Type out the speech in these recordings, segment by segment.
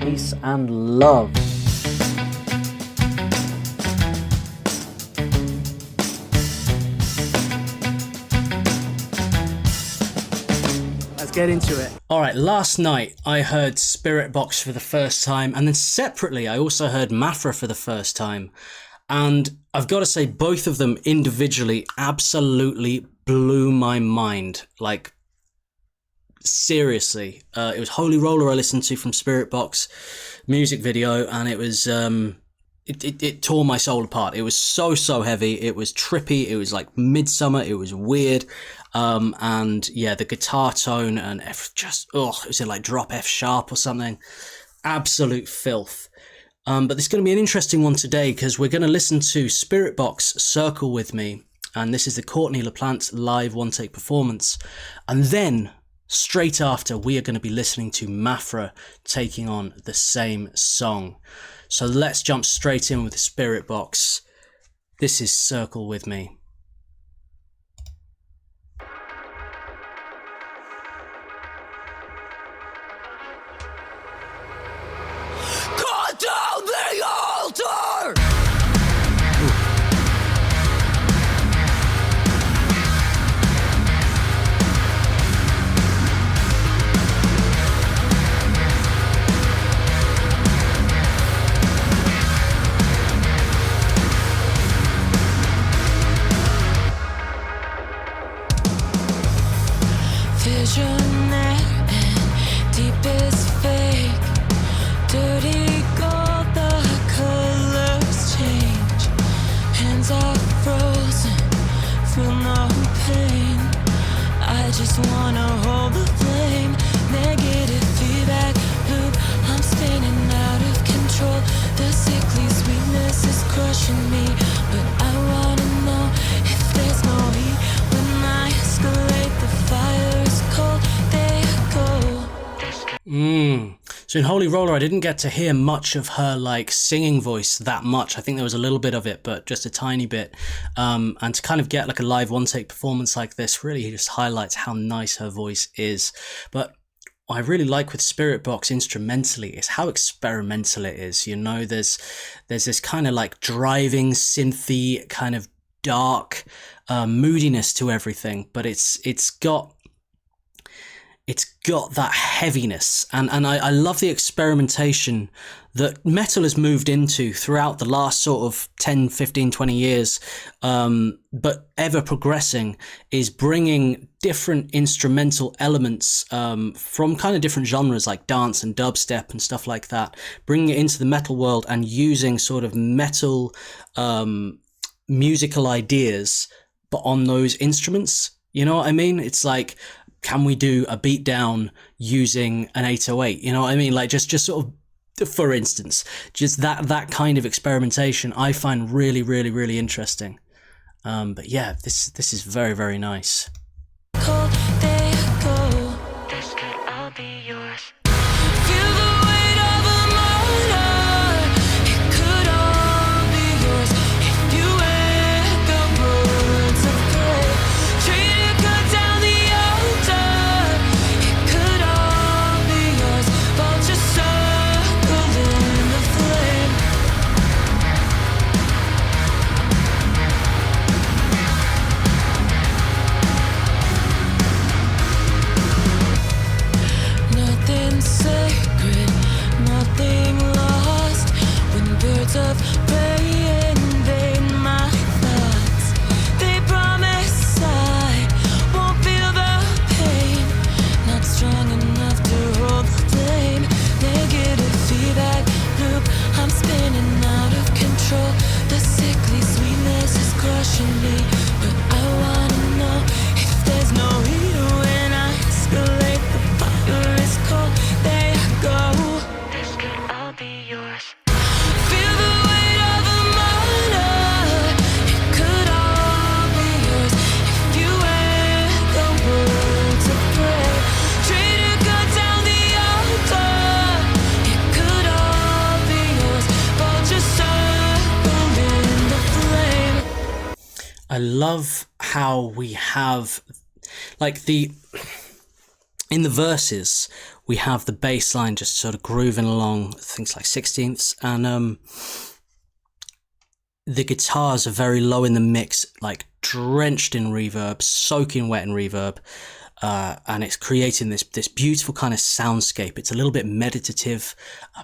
peace and love. Let's get into it. All right, last night I heard Spiritbox for the first time, and then separately I also heard Mafra for the first time. And I've got to say, both of them individually absolutely blew my mind. Like, seriously. It was Holy Roller I listened to from Spiritbox music video, and it was it tore my soul apart. It was so heavy. It was trippy. It was like midsummer. It was weird. And yeah, the guitar tone and F just, it was like drop F sharp or something. Absolute filth. But this is going to be an interesting one today because we're going to listen to Spiritbox Circle With Me. And this is the Courtney LaPlante live one-take performance. And then straight after, we are going to be listening to Maphra taking on the same song. So let's jump straight in with the Spiritbox. This is Circle With Me. Cut down the altar! Visionaire and deepest fake. Dirty gold, the colors change. Hands are frozen, feel no pain. I just wanna hold the flame. Negative feedback loop, I'm spinning out of control. The sickly sweetness is crushing me, but I wanna know if there's no heat when I escalate. The fire is cold, there you go. So in Holy Roller, I didn't get to hear much of her like singing voice that much. I think there was a little bit of it, but just a tiny bit. And to kind of get like a live one-take performance like this really just highlights how nice her voice is. But what I really like with Spiritbox instrumentally is how experimental it is. You know, there's this kind of like driving synthy kind of dark moodiness to everything, but it's got that heaviness, and I love the experimentation that metal has moved into throughout the last sort of 10, 15, 20 years, but ever progressing, is bringing different instrumental elements from kind of different genres like dance and dubstep and stuff like that, bringing it into the metal world and using sort of metal musical ideas, but on those instruments. You know what I mean? It's like, can we do a beat down using an 808? You know what I mean? Like just sort of, for instance, just that kind of experimentation I find really, really, really interesting. But yeah, this is very, very nice. Cold, there you go. This could all be yours. Feel the weight of a motor. It could all be yours if you echo words of praise. Tree to cut down the altar. It could all be yours. Vulture circle in the flame. Nothing sacred, nothing lost. When birds of prey invade my thoughts, they promise I won't feel the pain. Not strong enough to hold the flame. Negative feedback loop, I'm spinning out of control. The sickly sweetness is crushing me, but I wanna know if there's no heat when I escalate. The fire is cold, there you go. This could all be yours. Feel the weight of a motor. It could all be yours if you echo words of prayer. Tree to cut down the altar. It could all be yours. Vulture circle in the flame. I love how we have like in the verses, we have the bass line just sort of grooving along, things like 16ths, and the guitars are very low in the mix, like drenched in reverb, soaking wet in reverb, and it's creating this beautiful kind of soundscape. It's a little bit meditative,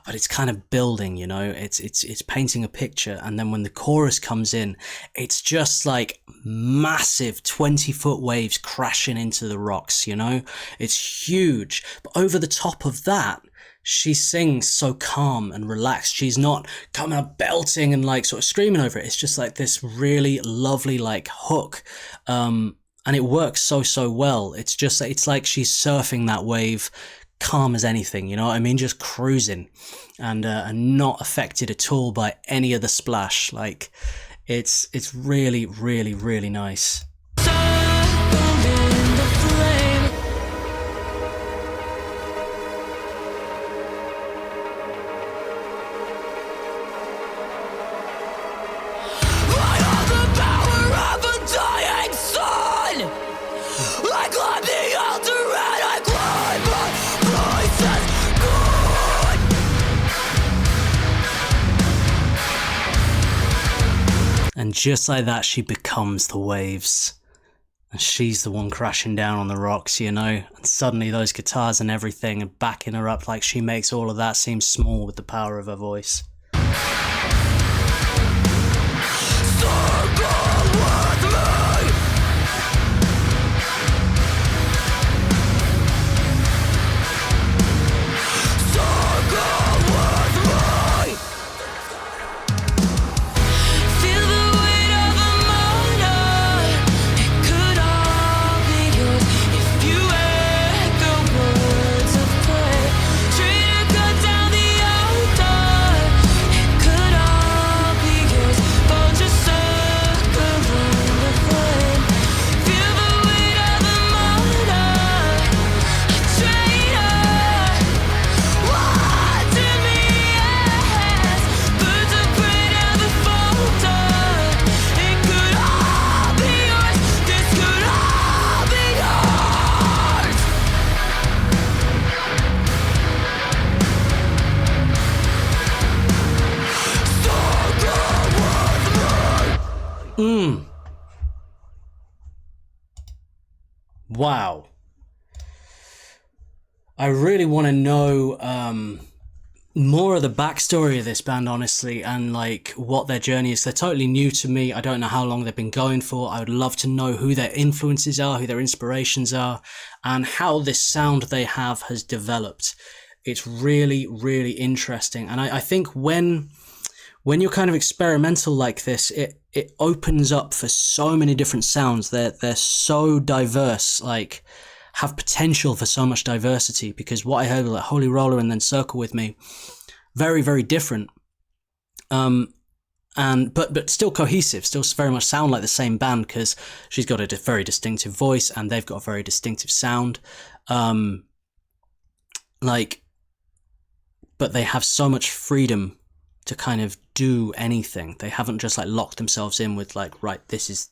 but it's kind of building, you know, it's painting a picture. And then when the chorus comes in, it's just like massive 20-foot waves crashing into the rocks, you know, it's huge. But over the top of that, she sings so calm and relaxed. She's not coming up belting and like sort of screaming over it. It's just like this really lovely like hook, and it works so well. It's just, it's like she's surfing that wave, calm as anything, you know what I mean? Just cruising, and not affected at all by any of the splash. Like, it's really, really, really nice. And just like that, she becomes the waves. And she's the one crashing down on the rocks, you know? And suddenly those guitars and everything are backing her up, like she makes all of that seem small with the power of her voice. Wow. I really want to know more of the backstory of this band, honestly, and like what their journey is. They're totally new to me. I don't know how long they've been going for. I would love to know who their influences are, who their inspirations are, and how this sound they have has developed. It's really, really interesting. And I think when you're kind of experimental like this, it opens up for so many different sounds. They're so diverse, like have potential for so much diversity, because what I heard with like Holy Roller and then Circle With Me, very, very different. But still cohesive, still very much sound like the same band, because she's got a very distinctive voice and they've got a very distinctive sound. But they have so much freedom to kind of do anything. They haven't just like locked themselves in with like, right, this is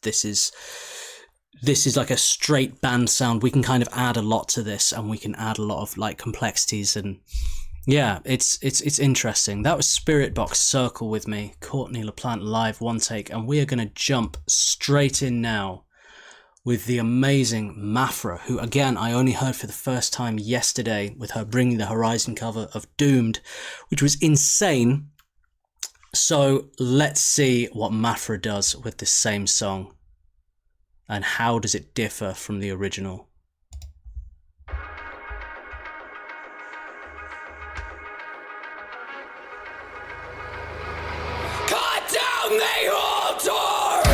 like a straight band sound. We can kind of add a lot to this, and we can add a lot of like complexities, and yeah, it's interesting. That was Spiritbox, Circle With Me, Courtney LaPlante live, one take, and we are going to jump straight in now with the amazing Mafra, who again I only heard for the first time yesterday with her Bringing the Horizon cover of Doomed, which was insane. So let's see what Mafra does with this same song, and how does it differ from the original. Cut down the altar!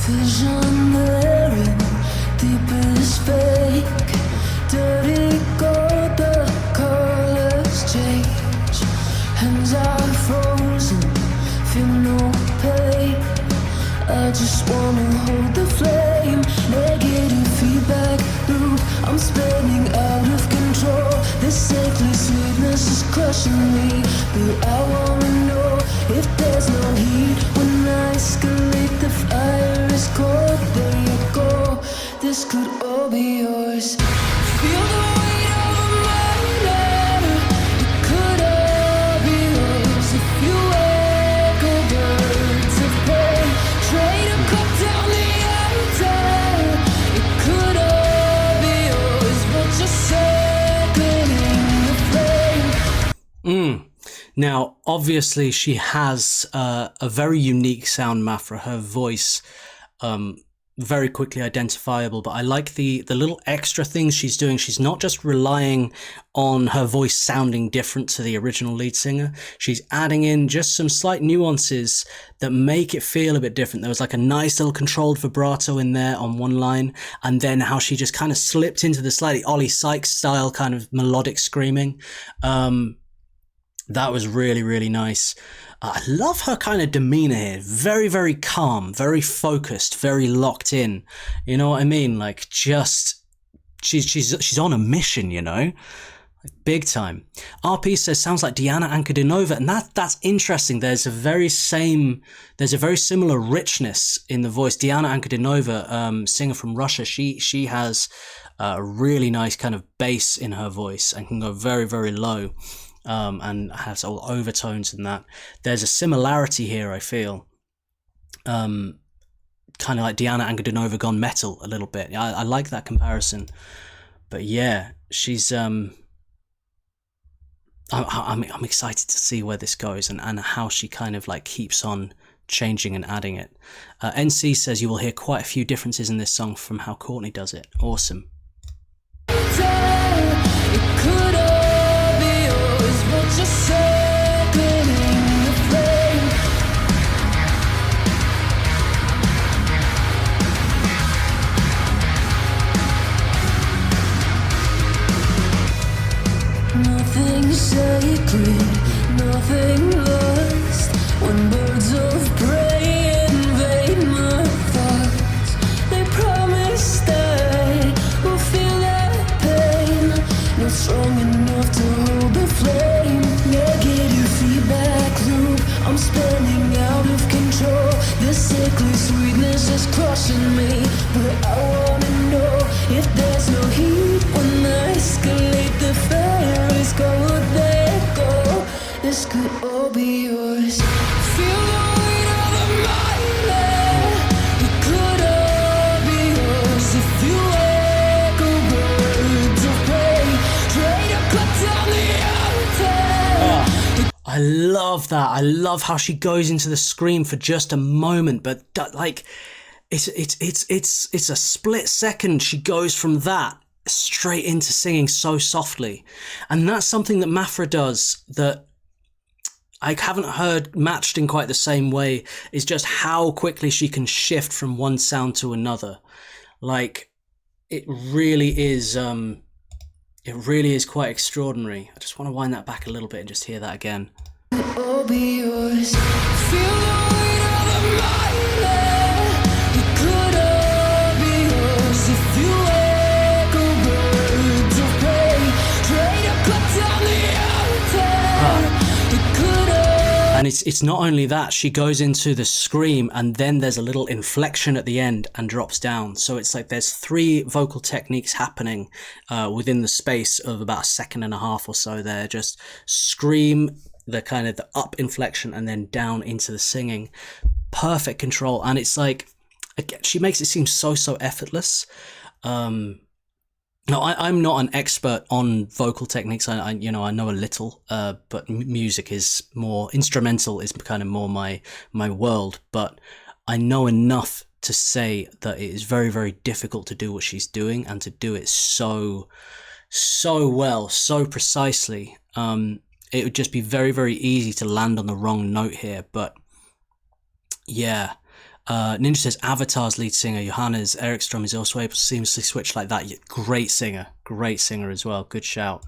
Vision wearing, deep is fake. Dirty gold, the colors change. Hands are frozen, feel no pain. I just wanna hold the flame. Negative feedback loop, I'm spinning out of control. This sickly sweetness is crushing me, but I wanna know if there's no heat when I escalate. The fire is cold. There you go. This could all be yours. Feel the weight of my love. It could all be yours if you echo birds of prey. Trade a cut down the altar. It could all be yours, but just circling the flame. Now, obviously, she has a very unique sound, Mafra. Her voice, very quickly identifiable, but I like the little extra things she's doing. She's not just relying on her voice sounding different to the original lead singer. She's adding in just some slight nuances that make it feel a bit different. There was like a nice little controlled vibrato in there on one line, and then how she just kind of slipped into the slightly Ollie Sykes style kind of melodic screaming. That was really, really nice. I love her kind of demeanor here. Very, very calm, very focused, very locked in. You know what I mean? Like, just she's on a mission, you know, like, big time. RP says sounds like Diana Ankudinova, and that's interesting. There's a very similar richness in the voice. Diana Ankudinova, singer from Russia, she has a really nice kind of bass in her voice and can go very, very low. And has all overtones in that. There's a similarity here, I feel. Kind of like Diana Ankudinova gone metal a little bit. I like that comparison. But yeah, she's... I'm excited to see where this goes and how she kind of like keeps on changing and adding it. NC says you will hear quite a few differences in this song from how Courtney does it. Awesome. Just circling the flame. Nothing sacred, nothing lost. When birds of prey invade my thoughts, they promise that we'll feel that pain. Not strong enough to hold the flame. Negative feedback loop, I'm spinning out of control. This sickly sweetness is crushing me, but I wanna know if there's no heat when I escalate. The fire is cold. There go. This could all be yours. Feel the weight of my love. It could all be yours if you echo birds of prey. Trade a cut down the altar. I love that. I love how she goes into the scream for just a moment, but like it's a split second. She goes from that straight into singing so softly, and that's something that Mafra does that I haven't heard matched in quite the same way. Is just how quickly she can shift from one sound to another. Like it really is quite extraordinary. I just want to wind that back a little bit and just hear that again. All be yours. Feel the weight of my love. It could all be yours if you echo birds of prey. Trade a cut down the altar. It could all. And it's not only that, she goes into the scream and then there's a little inflection at the end and drops down. So it's like there's 3 vocal techniques happening within the space of about a second and a half or so there. Just scream, the kind of the up inflection, and then down into the singing. Perfect control. And it's like, again, she makes it seem so effortless. No, I'm not an expert on vocal techniques. I know a little, but music is more instrumental, is kind of more my world. But I know enough to say that it is very, very difficult to do what she's doing, and to do it so well, so precisely. It would just be very, very easy to land on the wrong note here. But yeah. Ninja says Avatar's lead singer Johannes Erikström is also able to seamlessly switch like that. Great singer as well. Good shout.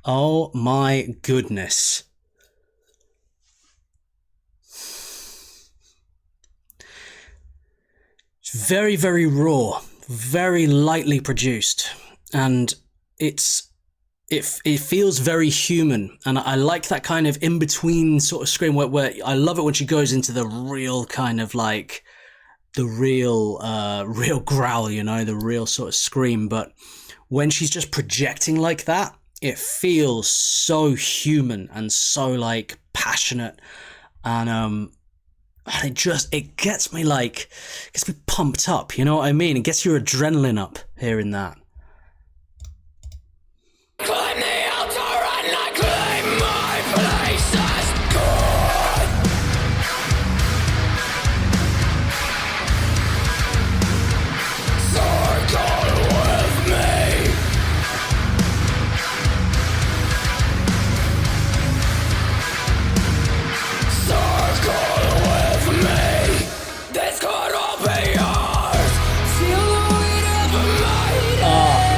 Oh my goodness. It's very, very raw, very lightly produced, and it feels very human, and I like that kind of in between sort of scream where I love it when she goes into the real kind of like the real growl, you know, the real sort of scream. But when she's just projecting like that, it feels so human and so like passionate, and it gets me pumped up, you know what I mean? It gets your adrenaline up hearing that. Climb the altar and I claim my place as God. Circle with me. Circle with me. This could all be yours. Feel the weight of a mighty.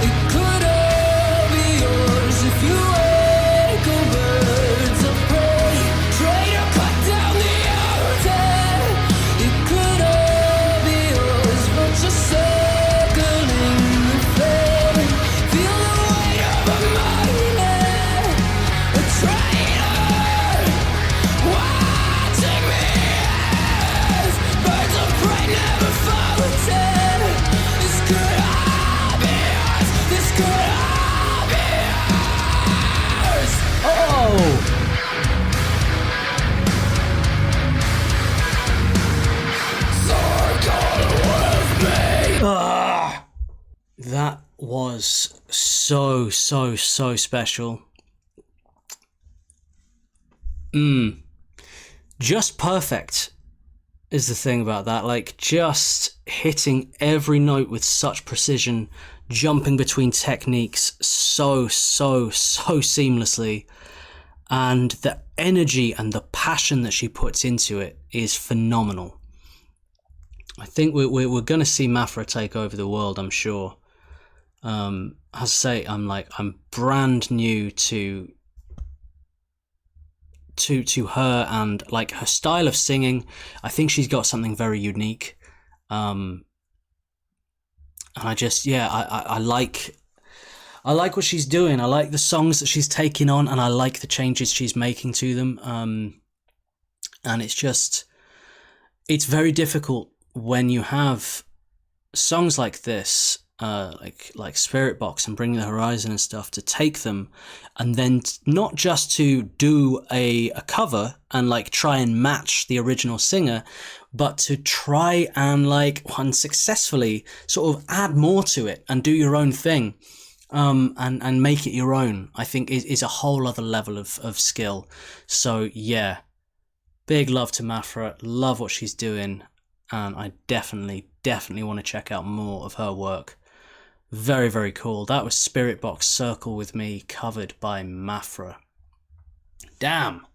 It could all be yours if you echo birds of prey. Try to cut down the altar. It could all be yours, but you're circling the flame. Feel the weight of a mighty, a traitor, watching me as birds of prey never falter. This could all be yours. This could all be yours. Oh! Circle with me. That was so special. Just perfect is the thing about that. Like, just hitting every note with such precision, jumping between techniques so seamlessly, and the energy and the passion that she puts into it is phenomenal. I think we're going to see Mafra take over the world, I'm sure. As I say, I'm brand new to her, and like her style of singing. I think she's got something very unique. And I just, yeah, I like what she's doing. I like the songs that she's taking on, and I like the changes she's making to them. And it's very difficult when you have songs like this, like Spiritbox and Bring the Horizon and stuff, to take them and then not just to do a cover and like try and match the original singer, but to try and like unsuccessfully sort of add more to it and do your own thing, and make it your own. I think is a whole other level of skill. So yeah, big love to Maphra, love what she's doing, and I definitely want to check out more of her work. Very, very cool. That was Spiritbox, Circle With Me, covered by Mafra. Damn.